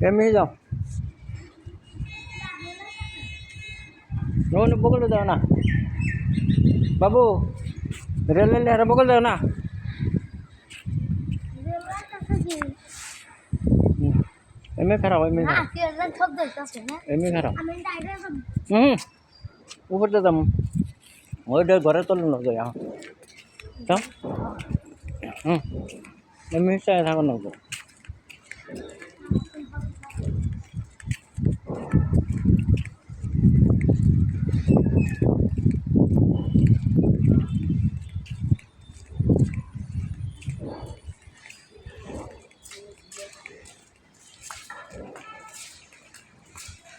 এমনি যাও নো বগলে দাও না বাবু রেল লেহারা বগল দাও না এমনি খারাপ এমনি খারাপ উপর দাম ওই ঘরে তোলো না যাই তো এমনি চাই থাকো না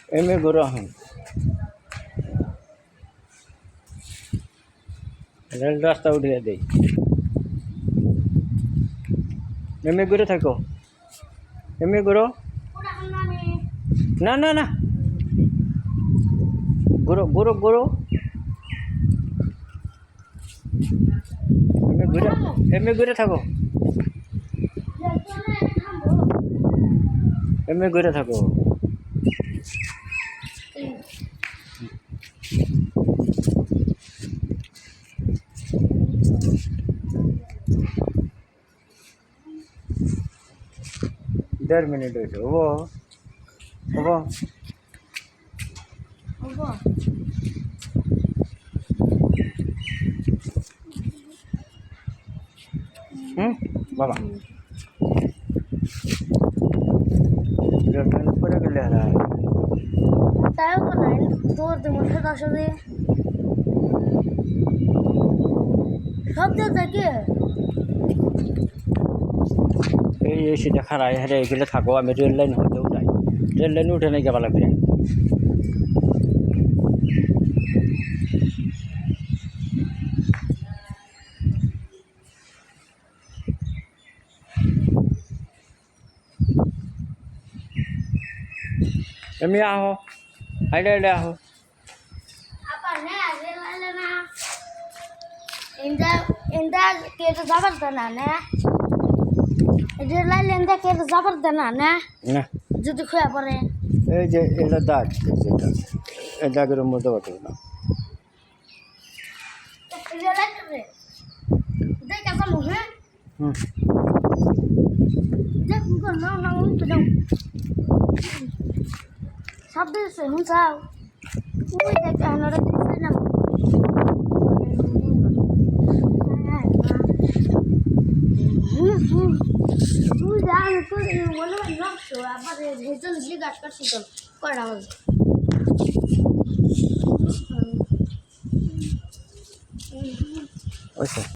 এমনি ঘুরে আসুন রেল রাস্তা উঠিয়ে দেই এমনি ঘুরে থাকো এমনি ঘুরো না না না ঘুরো ঘুরো ঘুরো এমনি ঘুরে থাকো এমনি ঘুরে থাকো দেড় মিনিট হয়েছে হবো হবো বাবা দেড় মিনিট পরে গেলে তাই বলেন তোর মধ্যে আসলে শব্দ থাকে এই সেটা খারাই হারে এগুলো থাকো আমি রেল লাইন হতে উঠাই রেল লাইন উঠে নাই যাবা লাগবে এমনি আহো হাইডে হাইডে আহো इंदा के तो जबरदस्त ना ये लाल इंदा के तो जबरदस्त ना না जो दिखया पड़े এই যে এটা দাগ যেটা এই দাগের মধ্যে বটে না ये लाल रे देख कैसा मुंह है देख उनको ना ना उनको दो सब दे से हम साव वो देख हमारा दिस ना তুই জান তুই বলো নকশ আবার ভেতর জিজ্ঞাসা করছিস তো কয়টা বাজে ওইসব